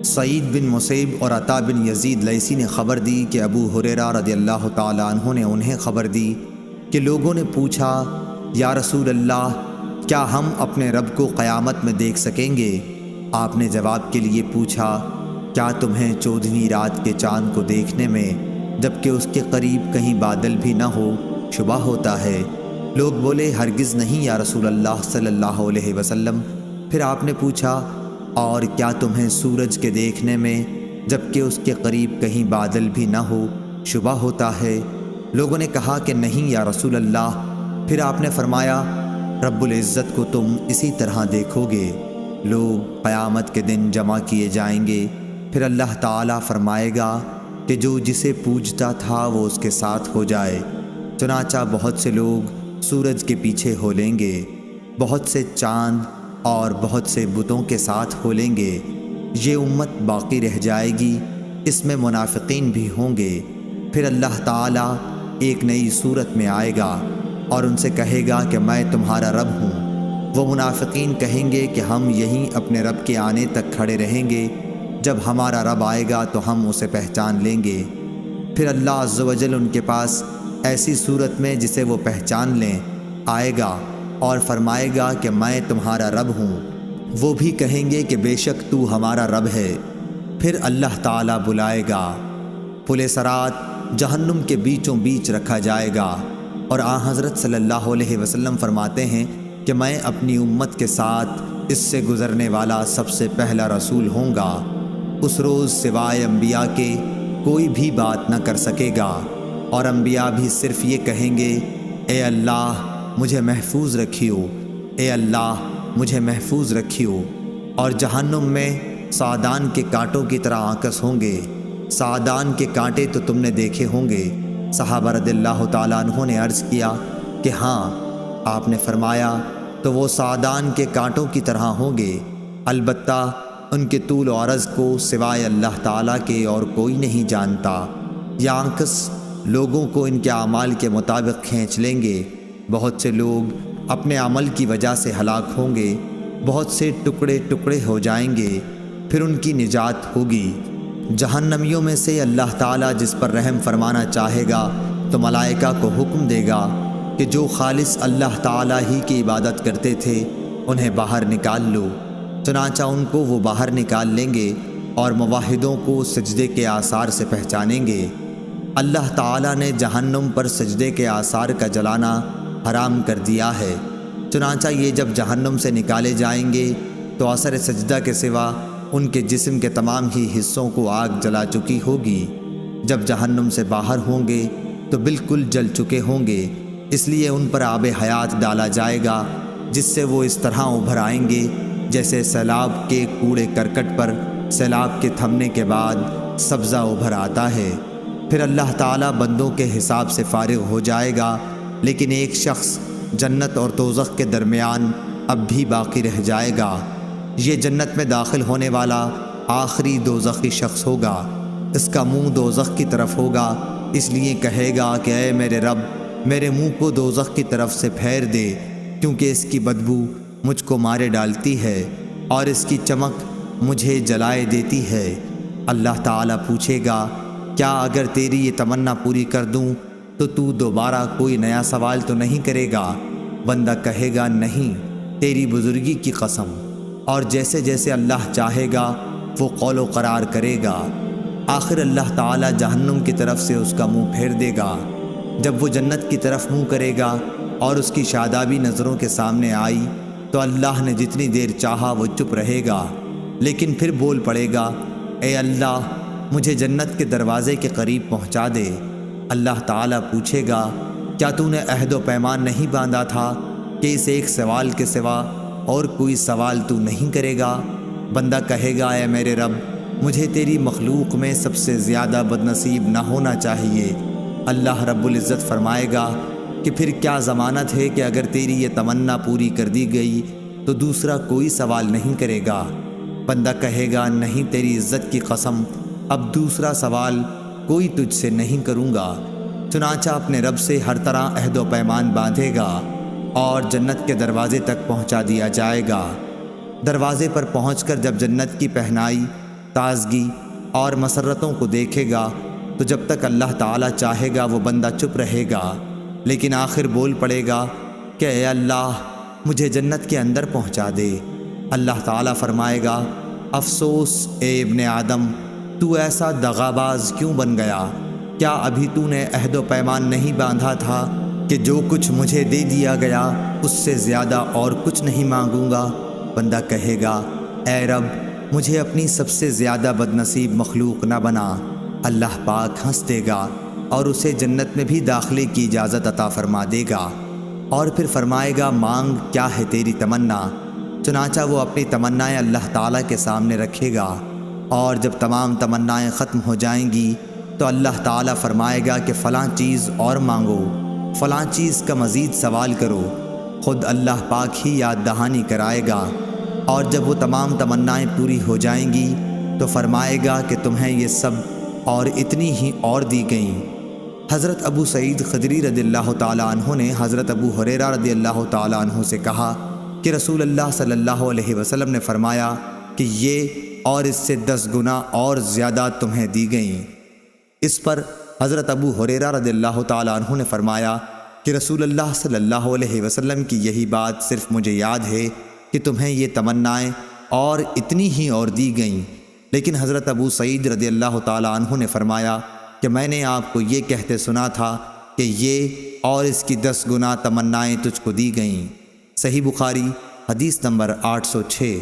سعید بن مسیب اور عطا بن یزید لیثی نے خبر دی کہ ابو ہریرہ رضی اللہ تعالیٰ عنہ نے انہیں خبر دی کہ لوگوں نے پوچھا، یا رسول اللہ، کیا ہم اپنے رب کو قیامت میں دیکھ سکیں گے؟ آپ نے جواب کے لیے پوچھا، کیا تمہیں 14ویں رات کے چاند کو دیکھنے میں جبکہ اس کے قریب کہیں بادل بھی نہ ہو شبہ ہوتا ہے؟ لوگ بولے، ہرگز نہیں یا رسول اللہ صلی اللہ علیہ وسلم۔ پھر آپ نے پوچھا، اور کیا تمہیں سورج کے دیکھنے میں جبکہ اس کے قریب کہیں بادل بھی نہ ہو شبہ ہوتا ہے؟ لوگوں نے کہا کہ نہیں یا رسول اللہ۔ پھر آپ نے فرمایا، رب العزت کو تم اسی طرح دیکھو گے۔ لوگ قیامت کے دن جمع کیے جائیں گے، پھر اللہ تعالیٰ فرمائے گا کہ جو جسے پوجتا تھا وہ اس کے ساتھ ہو جائے۔ چنانچہ بہت سے لوگ سورج کے پیچھے ہو لیں گے، بہت سے چاند اور بہت سے بتوں کے ساتھ ہو لیں گے۔ یہ امت باقی رہ جائے گی، اس میں منافقین بھی ہوں گے۔ پھر اللہ تعالیٰ ایک نئی صورت میں آئے گا اور ان سے کہے گا کہ میں تمہارا رب ہوں۔ وہ منافقین کہیں گے کہ ہم یہیں اپنے رب کے آنے تک کھڑے رہیں گے، جب ہمارا رب آئے گا تو ہم اسے پہچان لیں گے۔ پھر اللہ عز و جل ان کے پاس ایسی صورت میں جسے وہ پہچان لیں آئے گا اور فرمائے گا کہ میں تمہارا رب ہوں۔ وہ بھی کہیں گے کہ بے شک تو ہمارا رب ہے۔ پھر اللہ تعالیٰ بلائے گا، پل صراط جہنم کے بیچوں بیچ رکھا جائے گا، اور آن حضرت صلی اللہ علیہ وسلم فرماتے ہیں کہ میں اپنی امت کے ساتھ اس سے گزرنے والا سب سے پہلا رسول ہوں گا۔ اس روز سوائے انبیاء کے کوئی بھی بات نہ کر سکے گا، اور انبیاء بھی صرف یہ کہیں گے، اے اللہ مجھے محفوظ رکھیو، اے اللہ مجھے محفوظ رکھیو۔ اور جہنم میں سعدان کے کانٹوں کی طرح آکس ہوں گے۔ سعدان کے کانٹے تو تم نے دیکھے ہوں گے۔ صحابہ رضی اللہ تعالیٰ عنہ نے عرض کیا کہ ہاں۔ آپ نے فرمایا، تو وہ سعدان کے کانٹوں کی طرح ہوں گے، البتہ ان کے طول و عرض کو سوائے اللہ تعالیٰ کے اور کوئی نہیں جانتا۔ یہ آنکس لوگوں کو ان کے اعمال کے مطابق کھینچ لیں گے۔ بہت سے لوگ اپنے عمل کی وجہ سے ہلاک ہوں گے، بہت سے ٹکڑے ٹکڑے ہو جائیں گے، پھر ان کی نجات ہوگی۔ جہنمیوں میں سے اللہ تعالیٰ جس پر رحم فرمانا چاہے گا تو ملائکہ کو حکم دے گا کہ جو خالص اللہ تعالیٰ ہی کی عبادت کرتے تھے انہیں باہر نکال لو۔ چنانچہ ان کو وہ باہر نکال لیں گے اور موحدوں کو سجدے کے آثار سے پہچانیں گے۔ اللہ تعالیٰ نے جہنم پر سجدے کے آثار کا جلانا حرام کر دیا ہے۔ چنانچہ یہ جب جہنم سے نکالے جائیں گے تو اثر سجدہ کے سوا ان کے جسم کے تمام ہی حصوں کو آگ جلا چکی ہوگی۔ جب جہنم سے باہر ہوں گے تو بالکل جل چکے ہوں گے، اس لیے ان پر آب حیات ڈالا جائے گا، جس سے وہ اس طرح ابھر آئیں گے جیسے سیلاب کے کوڑے کرکٹ پر سیلاب کے تھمنے کے بعد سبزہ ابھر آتا ہے۔ پھر اللہ تعالیٰ بندوں کے حساب سے فارغ ہو جائے گا، لیکن ایک شخص جنت اور دوزخ کے درمیان اب بھی باقی رہ جائے گا۔ یہ جنت میں داخل ہونے والا آخری دوزخی شخص ہوگا۔ اس کا منہ دوزخ کی طرف ہوگا، اس لیے کہے گا کہ اے میرے رب، میرے منہ کو دوزخ کی طرف سے پھیر دے، کیونکہ اس کی بدبو مجھ کو مارے ڈالتی ہے اور اس کی چمک مجھے جلائے دیتی ہے۔ اللہ تعالیٰ پوچھے گا، کیا اگر تیری یہ تمنا پوری کر دوں تو دوبارہ کوئی نیا سوال تو نہیں کرے گا؟ بندہ کہے گا، نہیں، تیری بزرگی کی قسم۔ اور جیسے جیسے اللہ چاہے گا وہ قول و قرار کرے گا۔ آخر اللہ تعالیٰ جہنم کی طرف سے اس کا منہ پھیر دے گا۔ جب وہ جنت کی طرف منہ کرے گا اور اس کی شادابی نظروں کے سامنے آئی تو اللہ نے جتنی دیر چاہا وہ چپ رہے گا، لیکن پھر بول پڑے گا، اے اللہ مجھے جنت کے دروازے کے قریب پہنچا دے۔ اللہ تعالیٰ پوچھے گا، کیا تو نے عہد و پیمان نہیں باندھا تھا کہ اس ایک سوال کے سوا اور کوئی سوال تو نہیں کرے گا؟ بندہ کہے گا، اے میرے رب، مجھے تیری مخلوق میں سب سے زیادہ بدنصیب نہ ہونا چاہیے۔ اللہ رب العزت فرمائے گا کہ پھر کیا ضمانت ہے کہ اگر تیری یہ تمنا پوری کر دی گئی تو دوسرا کوئی سوال نہیں کرے گا؟ بندہ کہے گا، نہیں، تیری عزت کی قسم، اب دوسرا سوال کوئی تجھ سے نہیں کروں گا۔ چنانچہ اپنے رب سے ہر طرح عہد و پیمان باندھے گا اور جنت کے دروازے تک پہنچا دیا جائے گا۔ دروازے پر پہنچ کر جب جنت کی پہنائی تازگی اور مسرتوں کو دیکھے گا تو جب تک اللہ تعالیٰ چاہے گا وہ بندہ چپ رہے گا، لیکن آخر بول پڑے گا کہ اے اللہ مجھے جنت کے اندر پہنچا دے۔ اللہ تعالیٰ فرمائے گا افسوس اے ابن آدم، تو ایسا دغاباز کیوں بن گیا؟ کیا ابھی تو نے عہد و پیمان نہیں باندھا تھا کہ جو کچھ مجھے دے دیا گیا اس سے زیادہ اور کچھ نہیں مانگوں گا؟ بندہ کہے گا اے رب مجھے اپنی سب سے زیادہ بدنصیب مخلوق نہ بنا۔ اللہ پاک ہنس دے گا اور اسے جنت میں بھی داخلے کی اجازت عطا فرما دے گا، اور پھر فرمائے گا مانگ کیا ہے تیری تمنا؟ چنانچہ وہ اپنی تمنائیں اللہ تعالیٰ کے سامنے رکھے گا، اور جب تمام تمنائیں ختم ہو جائیں گی تو اللہ تعالیٰ فرمائے گا کہ فلاں چیز اور مانگو، فلاں چیز کا مزید سوال کرو۔ خود اللہ پاک ہی یاد دہانی کرائے گا، اور جب وہ تمام تمنائیں پوری ہو جائیں گی تو فرمائے گا کہ تمہیں یہ سب اور اتنی ہی اور دی گئیں۔ حضرت ابو سعید خدری رضی اللہ تعالیٰ عنہ نے حضرت ابو ہریرہ رضی اللہ تعالیٰ عنہ سے کہا کہ رسول اللہ صلی اللہ علیہ وسلم نے فرمایا کہ یہ اور اس سے 10 گنا اور زیادہ تمہیں دی گئیں۔ اس پر حضرت ابو ہریرہ رضی اللہ تعالیٰ عنہ نے فرمایا کہ رسول اللہ صلی اللہ علیہ وسلم کی یہی بات صرف مجھے یاد ہے کہ تمہیں یہ تمنائیں اور اتنی ہی اور دی گئیں، لیکن حضرت ابو سعید رضی اللہ تعالیٰ عنہ نے فرمایا کہ میں نے آپ کو یہ کہتے سنا تھا کہ یہ اور اس کی 10 گنا تمنائیں تجھ کو دی گئیں۔ صحیح بخاری حدیث نمبر 806۔